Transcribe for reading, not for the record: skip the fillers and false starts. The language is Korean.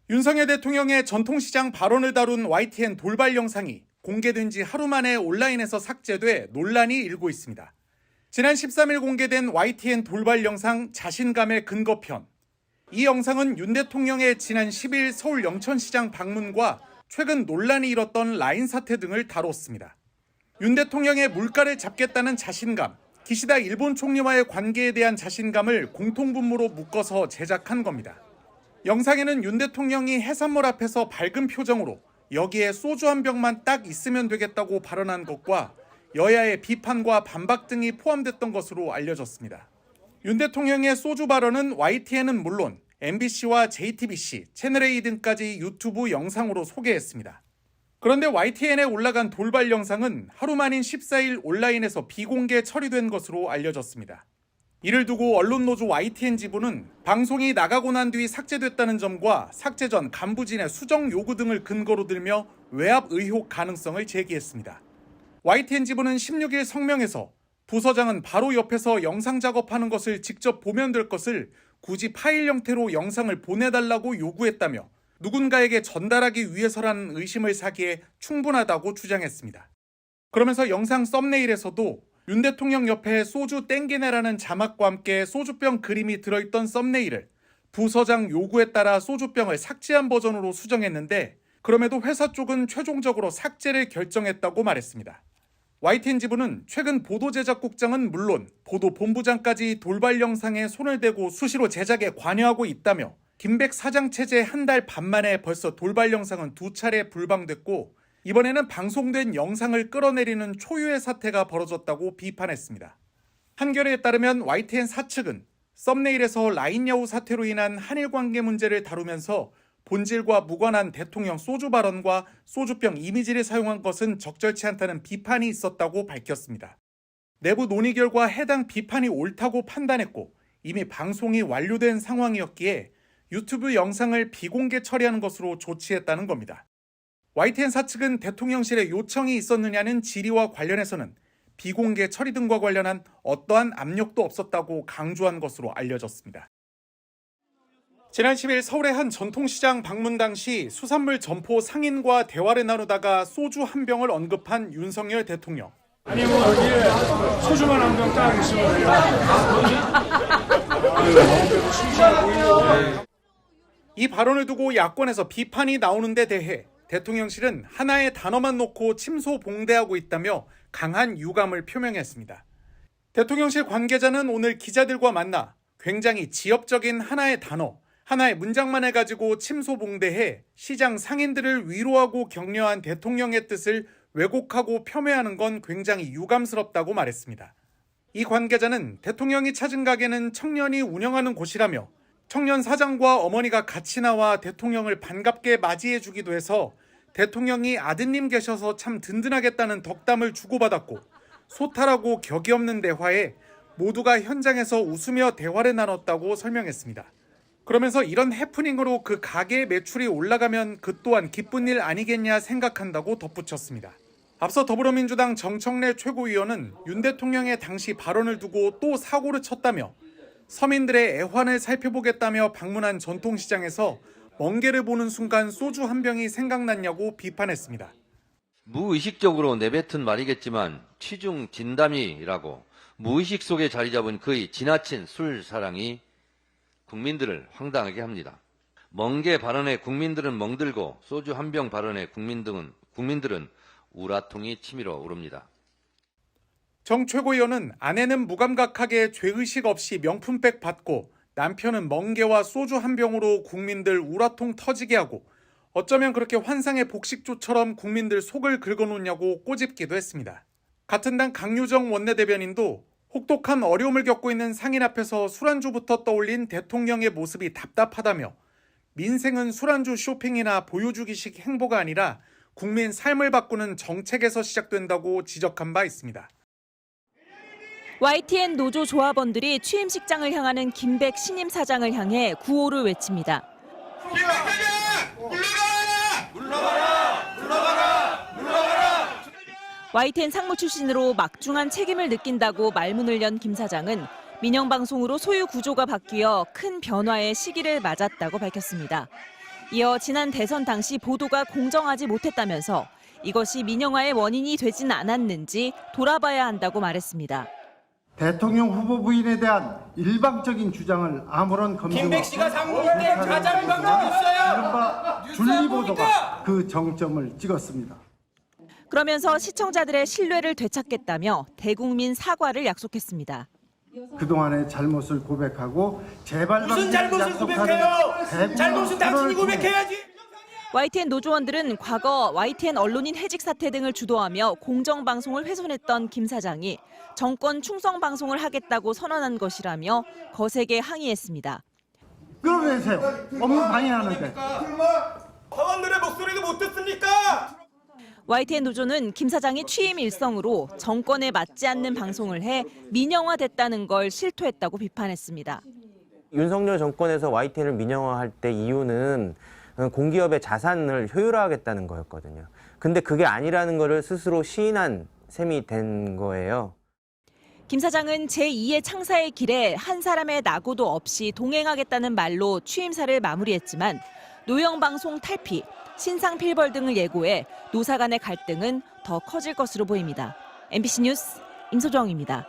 윤석열 대통령의 전통시장 발언을 다룬 YTN 돌발 영상이 공개된 지 하루 만에 온라인에서 삭제돼 논란이 일고 있습니다. 지난 13일 공개된 YTN 돌발 영상 자신감의 근거편. 이 영상은 윤 대통령의 지난 10일 서울 영천시장 방문과 최근 논란이 일었던 라인 사태 등을 다뤘습니다. 윤 대통령의 물가를 잡겠다는 자신감, 기시다 일본 총리와의 관계에 대한 자신감을 공통분모로 묶어서 제작한 겁니다. 영상에는 윤 대통령이 해산물 앞에서 밝은 표정으로 여기에 소주 한 병만 딱 있으면 되겠다고 발언한 것과 여야의 비판과 반박 등이 포함됐던 것으로 알려졌습니다. 윤 대통령의 소주 발언은 YTN은 물론 MBC와 JTBC, 채널A 등까지 유튜브 영상으로 소개했습니다. 그런데 YTN에 올라간 돌발 영상은 하루 만인 14일 온라인에서 비공개 처리된 것으로 알려졌습니다. 이를 두고 언론노조 YTN 지부는 방송이 나가고 난 뒤 삭제됐다는 점과 삭제 전 간부진의 수정 요구 등을 근거로 들며 외압 의혹 가능성을 제기했습니다. YTN 지부는 16일 성명에서 부서장은 바로 옆에서 영상 작업하는 것을 직접 보면 될 것을 굳이 파일 형태로 영상을 보내달라고 요구했다며 누군가에게 전달하기 위해서라는 의심을 사기에 충분하다고 주장했습니다. 그러면서 영상 썸네일에서도 윤 대통령 옆에 소주 땡기네라는 자막과 함께 소주병 그림이 들어있던 썸네일을 부서장 요구에 따라 소주병을 삭제한 버전으로 수정했는데 그럼에도 회사 쪽은 최종적으로 삭제를 결정했다고 말했습니다. YTN 지부는 최근 보도제작국장은 물론 보도본부장까지 돌발 영상에 손을 대고 수시로 제작에 관여하고 있다며 김백 사장 체제 한 달 반 만에 벌써 돌발 영상은 2차례 불방됐고 이번에는 방송된 영상을 끌어내리는 초유의 사태가 벌어졌다고 비판했습니다. 한겨레에 따르면 YTN 사측은 썸네일에서 라인 여우 사태로 인한 한일 관계 문제를 다루면서 본질과 무관한 대통령 소주 발언과 소주병 이미지를 사용한 것은 적절치 않다는 비판이 있었다고 밝혔습니다. 내부 논의 결과 해당 비판이 옳다고 판단했고 이미 방송이 완료된 상황이었기에 유튜브 영상을 비공개 처리하는 것으로 조치했다는 겁니다. YTN 사측은 대통령실에 요청이 있었느냐는 질의와 관련해서는 비공개 처리 등과 관련한 어떠한 압력도 없었다고 강조한 것으로 알려졌습니다. 지난 10일 서울의 한 전통시장 방문 당시 수산물 점포 상인과 대화를 나누다가 소주 한 병을 언급한 윤석열 대통령. 아니 뭐 여기에 소주만 한 병 딱 있으면 이 발언을 두고 야권에서 비판이 나오는 데 대해 대통령실은 하나의 단어만 놓고 침소봉대하고 있다며 강한 유감을 표명했습니다. 대통령실 관계자는 오늘 기자들과 만나 굉장히 지엽적인 하나의 단어, 하나의 문장만 해가지고 침소봉대해 시장 상인들을 위로하고 격려한 대통령의 뜻을 왜곡하고 폄훼하는 건 굉장히 유감스럽다고 말했습니다. 이 관계자는 대통령이 찾은 가게는 청년이 운영하는 곳이라며 청년 사장과 어머니가 같이 나와 대통령을 반갑게 맞이해주기도 해서 대통령이 아드님 계셔서 참 든든하겠다는 덕담을 주고받았고 소탈하고 격이 없는 대화에 모두가 현장에서 웃으며 대화를 나눴다고 설명했습니다. 그러면서 이런 해프닝으로 그 가게의 매출이 올라가면 그 또한 기쁜 일 아니겠냐 생각한다고 덧붙였습니다. 앞서 더불어민주당 정청래 최고위원은 윤 대통령의 당시 발언을 두고 또 사고를 쳤다며 서민들의 애환을 살펴보겠다며 방문한 전통시장에서 멍게를 보는 순간 소주 한 병이 생각났냐고 비판했습니다. 무의식적으로 내뱉은 말이겠지만 취중 진담이라고 무의식 속에 자리 잡은 그의 지나친 술 사랑이 국민들을 황당하게 합니다. 멍게 발언에 국민들은 멍들고 소주 한 병 발언에 국민들은 우라통이 치밀어 오릅니다. 정 최고위원은 아내는 무감각하게 죄의식 없이 명품백 받고 남편은 멍게와 소주 한 병으로 국민들 우라통 터지게 하고 어쩌면 그렇게 환상의 복식조처럼 국민들 속을 긁어놓냐고 꼬집기도 했습니다. 같은 당 강유정 원내대변인도 혹독한 어려움을 겪고 있는 상인 앞에서 술안주부터 떠올린 대통령의 모습이 답답하다며 민생은 술안주 쇼핑이나 보여주기식 행보가 아니라 국민 삶을 바꾸는 정책에서 시작된다고 지적한 바 있습니다. YTN 노조 조합원들이 취임식장을 향하는 김백 신임 사장을 향해 구호를 외칩니다. YTN 상무 출신으로 막중한 책임을 느낀다고 말문을 연 김 사장은 민영방송으로 소유 구조가 바뀌어 큰 변화의 시기를 맞았다고 밝혔습니다. 이어 지난 대선 당시 보도가 공정하지 못했다면서 이것이 민영화의 원인이 되진 않았는지 돌아봐야 한다고 말했습니다. 대통령 후보 부인에 대한 일방적인 주장을 아무런 검증 김백 씨가 상무일 때 가장 방법이 있어요. 이른바 줄리 보도가 그 정점을 찍었습니다. 그러면서 시청자들의 신뢰를 되찾겠다며 대국민 사과를 약속했습니다. 그동안의 잘못을 고백하고 재발 무슨 잘못을 고백해요? 잘못은 당신이 고백해야지. YTN 노조원들은 과거 YTN 언론인 해직 사태 등을 주도하며 공정방송을 훼손했던 김 사장이 정권 충성 방송을 하겠다고 선언한 것이라며 거세게 항의했습니다. 끌어내세요. 업무 방해하는데. 사원들의 목소리도 못 듣습니까? YTN 노조는 김 사장이 취임 일성으로 정권에 맞지 않는 방송을 해 민영화됐다는 걸 실토했다고 비판했습니다. 윤석열 정권에서 YTN을 민영화할 때 이유는 공기업의 자산을 효율화하겠다는 거였거든요. 근데 그게 아니라는 거를 스스로 시인한 셈이 된 거예요. 김 사장은 제2의 창사의 길에 한 사람의 낙오도 없이 동행하겠다는 말로 취임사를 마무리했지만 노영방송 탈피, 신상 필벌 등을 예고해 노사 간의 갈등은 더 커질 것으로 보입니다. MBC 뉴스 임소정입니다.